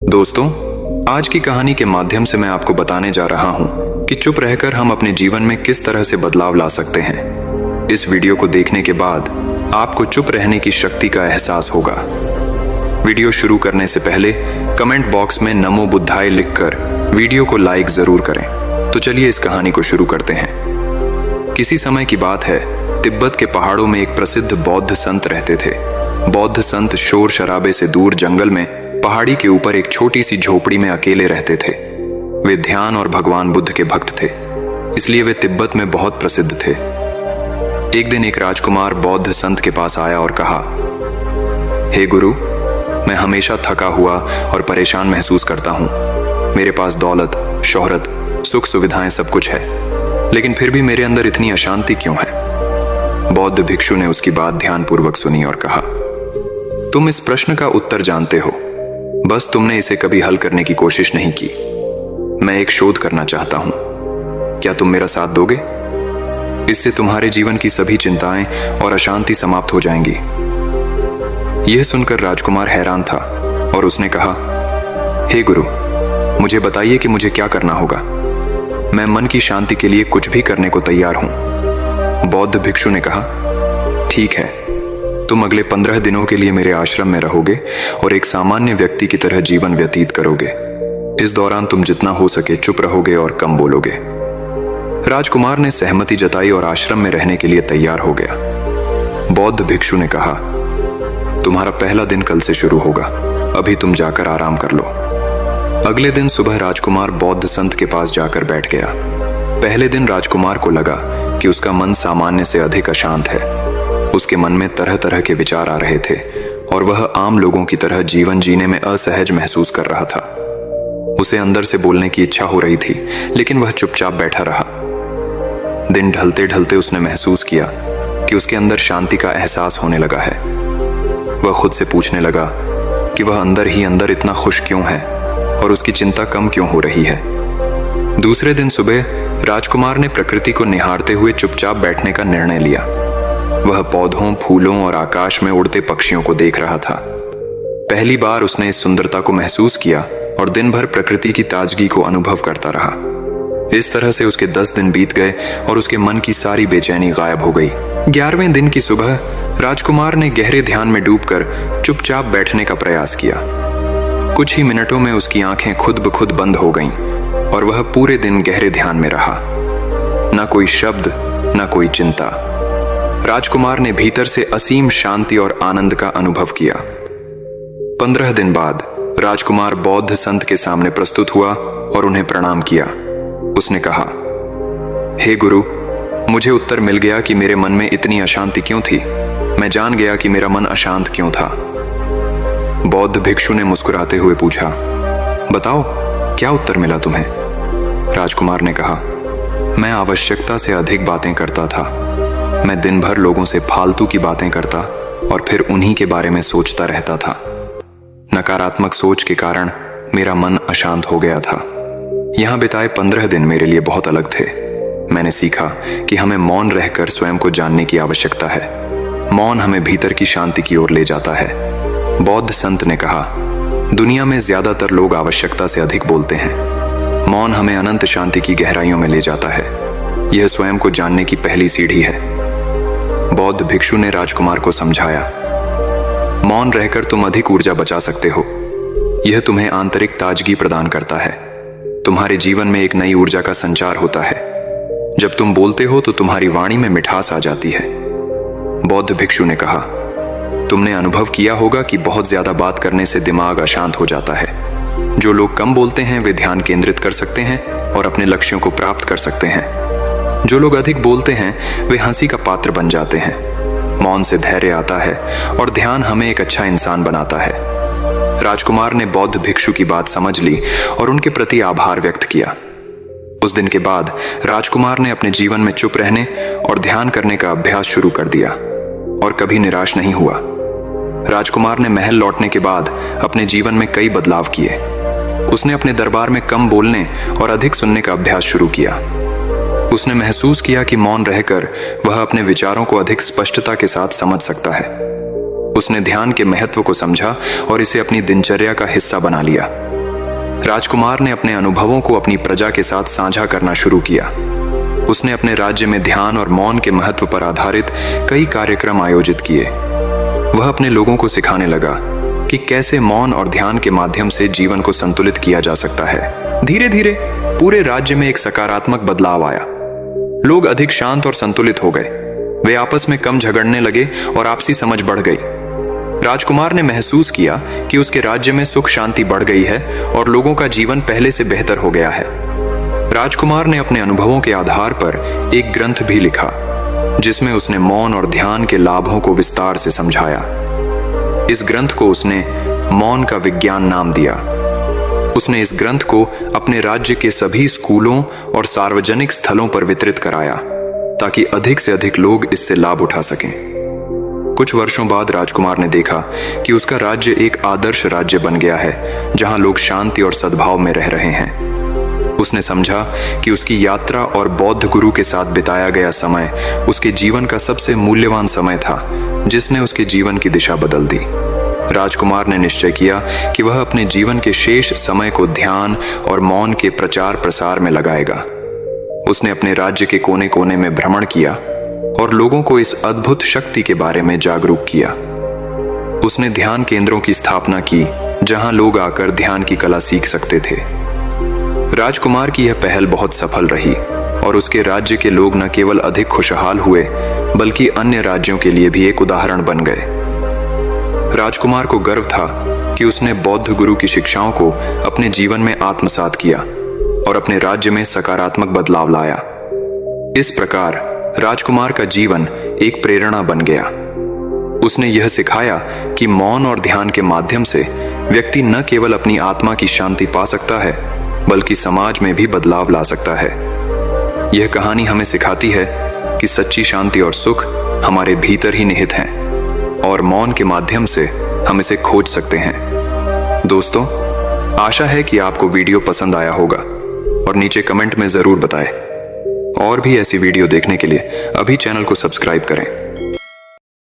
दोस्तों, आज की कहानी के माध्यम से मैं आपको बताने जा रहा हूं कि चुप रहकर हम अपने जीवन में किस तरह से बदलाव ला सकते हैं। इस वीडियो को देखने के बाद आपको चुप रहने की शक्ति का एहसास होगा। वीडियो शुरू करने से पहले कमेंट बॉक्स में नमो बुद्धाय लिखकर वीडियो को लाइक जरूर करें। तो चलिए इस कहानी को शुरू करते हैं। किसी समय की बात है, तिब्बत के पहाड़ों में एक प्रसिद्ध बौद्ध संत रहते थे। बौद्ध संत शोर शराबे से दूर जंगल में पहाड़ी के ऊपर एक छोटी सी झोपड़ी में अकेले रहते थे। वे ध्यान और भगवान बुद्ध के भक्त थे, इसलिए वे तिब्बत में बहुत प्रसिद्ध थे। एक दिन एक राजकुमार बौद्ध संत के पास आया और कहा, हे गुरु, मैं हमेशा थका हुआ और परेशान महसूस करता हूँ। मेरे पास दौलत, शोहरत, सुख सुविधाएं सब कुछ है, लेकिन फिर भी मेरे अंदर इतनी अशांति क्यों है? बौद्ध भिक्षु ने उसकी बात ध्यानपूर्वक सुनी और कहा, तुम इस प्रश्न का उत्तर जानते हो, बस तुमने इसे कभी हल करने की कोशिश नहीं की। मैं एक शोध करना चाहता हूं, क्या तुम मेरा साथ दोगे? इससे तुम्हारे जीवन की सभी चिंताएं और अशांति समाप्त हो जाएंगी। यह सुनकर राजकुमार हैरान था और उसने कहा, हे गुरु, मुझे बताइए कि मुझे क्या करना होगा। मैं मन की शांति के लिए कुछ भी करने को तैयार हूं। बौद्ध भिक्षु ने कहा, ठीक है, तुम अगले 15 दिनों के लिए मेरे आश्रम में रहोगे और एक सामान्य व्यक्ति की तरह जीवन व्यतीत करोगे। इस दौरान तुम जितना हो सके चुप रहोगे और कम बोलोगे। राजकुमार ने सहमति जताई और आश्रम में रहने के लिए तैयार हो गया। बौद्ध भिक्षु ने कहा, तुम्हारा पहला दिन कल से शुरू होगा, अभी तुम जाकर आराम कर लो। अगले दिन सुबह राजकुमार बौद्ध संत के पास जाकर बैठ गया। पहले दिन राजकुमार को लगा कि उसका मन सामान्य से अधिक अशांत है। उसके मन में तरह तरह के विचार आ रहे थे और वह आम लोगों की तरह जीवन जीने में असहज महसूस कर रहा था। उसे अंदर से बोलने की इच्छा हो रही थी, लेकिन वह चुपचाप बैठा रहा। दिन ढलते ढलते उसने महसूस किया कि उसके अंदर शांति का एहसास होने लगा है। वह खुद से पूछने लगा कि वह अंदर ही अंदर इतना खुश क्यों है और उसकी चिंता कम क्यों हो रही है। दूसरे दिन सुबह राजकुमार ने प्रकृति को निहारते हुए चुपचाप बैठने का निर्णय लिया। वह पौधों, फूलों और आकाश में उड़ते पक्षियों को देख रहा था। पहली बार उसने इस सुंदरता को महसूस किया और दिन भर प्रकृति की ताजगी को अनुभव करता रहा। इस तरह से उसके 10 दिन बीत गए और उसके मन की सारी बेचैनी गायब हो गई। 11वें दिन की सुबह राजकुमार ने गहरे ध्यान में डूबकर चुपचाप बैठने का प्रयास किया। कुछ ही मिनटों में उसकी आंखें खुद ब खुद बंद हो गईं और वह पूरे दिन गहरे ध्यान में रहा। न कोई शब्द, न कोई चिंता। राजकुमार ने भीतर से असीम शांति और आनंद का अनुभव किया। 15 दिन बाद राजकुमार बौद्ध संत के सामने प्रस्तुत हुआ और उन्हें प्रणाम किया। उसने कहा, हे गुरु, मुझे उत्तर मिल गया कि मेरे मन में इतनी अशांति क्यों थी। मैं जान गया कि मेरा मन अशांत क्यों था। बौद्ध भिक्षु ने मुस्कुराते हुए पूछा, बताओ, क्या उत्तर मिला तुम्हें? राजकुमार ने कहा, मैं आवश्यकता से अधिक बातें करता था। मैं दिन भर लोगों से फालतू की बातें करता और फिर उन्हीं के बारे में सोचता रहता था। नकारात्मक सोच के कारण मेरा मन अशांत हो गया था। यहाँ बिताए 15 दिन मेरे लिए बहुत अलग थे। मैंने सीखा कि हमें मौन रहकर स्वयं को जानने की आवश्यकता है। मौन हमें भीतर की शांति की ओर ले जाता है। बौद्ध संत ने कहा, दुनिया में ज्यादातर लोग आवश्यकता से अधिक बोलते हैं। मौन हमें अनंत शांति की गहराइयों में ले जाता है। यह स्वयं को जानने की पहली सीढ़ी है। बौद्ध भिक्षु ने राजकुमार को समझाया, मौन रहकर तुम अधिक ऊर्जा बचा सकते हो। यह तुम्हें आंतरिक ताजगी प्रदान करता है। तुम्हारे जीवन में एक नई ऊर्जा का संचार होता है। जब तुम बोलते हो तो तुम्हारी वाणी में मिठास आ जाती है। बौद्ध भिक्षु ने कहा, तुमने अनुभव किया होगा कि बहुत ज्यादा बात करने से दिमाग अशांत हो जाता है। जो लोग कम बोलते हैं वे ध्यान केंद्रित कर सकते हैं और अपने लक्ष्यों को प्राप्त कर सकते हैं। जो लोग अधिक बोलते हैं वे हंसी का पात्र बन जाते हैं। मौन से धैर्य आता है और ध्यान हमें एक अच्छा इंसान बनाता है। राजकुमार ने बौद्ध भिक्षु की बात समझ ली और उनके प्रति आभार व्यक्त किया। उस दिन के बाद राजकुमार ने अपने जीवन में चुप रहने और ध्यान करने का अभ्यास शुरू कर दिया और कभी निराश नहीं हुआ। राजकुमार ने महल लौटने के बाद अपने जीवन में कई बदलाव किए। उसने अपने दरबार में कम बोलने और अधिक सुनने का अभ्यास शुरू किया। उसने महसूस किया कि मौन रहकर वह अपने विचारों को अधिक स्पष्टता के साथ समझ सकता है। उसने ध्यान के महत्व को समझा और इसे अपनी दिनचर्या का हिस्सा बना लिया। राजकुमार ने अपने अनुभवों को अपनी प्रजा के साथ साझा करना शुरू किया। उसने अपने राज्य में ध्यान और मौन के महत्व पर आधारित कई कार्यक्रम आयोजित किए। वह अपने लोगों को सिखाने लगा कि कैसे मौन और ध्यान के माध्यम से जीवन को संतुलित किया जा सकता है। धीरे धीरे पूरे राज्य में एक सकारात्मक बदलाव आया। लोग अधिक शांत और संतुलित हो गए। वे आपस में कम झगड़ने लगे और आपसी समझ बढ़ गई। राजकुमार ने महसूस किया कि उसके राज्य में सुख शांति बढ़ गई है और लोगों का जीवन पहले से बेहतर हो गया है। राजकुमार ने अपने अनुभवों के आधार पर एक ग्रंथ भी लिखा, जिसमें उसने मौन और ध्यान के लाभों को विस्तार से समझाया। इस ग्रंथ को उसने मौन का विज्ञान नाम दिया। उसने इस ग्रंथ को अपने राज्य के सभी स्कूलों और सार्वजनिक स्थलों पर वितरित कराया, ताकि अधिक से अधिक लोग इससे लाभ उठा सकें। कुछ वर्षों बाद राजकुमार ने देखा कि उसका राज्य एक आदर्श राज्य बन गया है, जहां लोग शांति और सद्भाव में रह रहे हैं। उसने समझा कि उसकी यात्रा और बौद्ध गुरु के साथ बिताया गया समय उसके जीवन का सबसे मूल्यवान समय था, जिसने उसके जीवन की दिशा बदल दी। राजकुमार ने निश्चय किया कि वह अपने जीवन के शेष समय को ध्यान और मौन के प्रचार प्रसार में लगाएगा। उसने अपने राज्य के कोने कोने में भ्रमण किया और लोगों को इस अद्भुत शक्ति के बारे में जागरूक किया। उसने ध्यान केंद्रों की स्थापना की, जहां लोग आकर ध्यान की कला सीख सकते थे। राजकुमार की यह पहल बहुत सफल रही और उसके राज्य के लोग न केवल अधिक खुशहाल हुए, बल्कि अन्य राज्यों के लिए भी एक उदाहरण बन गए। राजकुमार को गर्व था कि उसने बौद्ध गुरु की शिक्षाओं को अपने जीवन में आत्मसात किया और अपने राज्य में सकारात्मक बदलाव लाया। इस प्रकार राजकुमार का जीवन एक प्रेरणा बन गया। उसने यह सिखाया कि मौन और ध्यान के माध्यम से व्यक्ति न केवल अपनी आत्मा की शांति पा सकता है, बल्कि समाज में भी बदलाव ला सकता है। यह कहानी हमें सिखाती है कि सच्ची शांति और सुख हमारे भीतर ही निहित हैं और मौन के माध्यम से हम इसे खोज सकते हैं। दोस्तों, आशा है कि आपको वीडियो पसंद आया होगा और नीचे कमेंट में जरूर बताएं। और भी ऐसी वीडियो देखने के लिए अभी चैनल को सब्सक्राइब करें।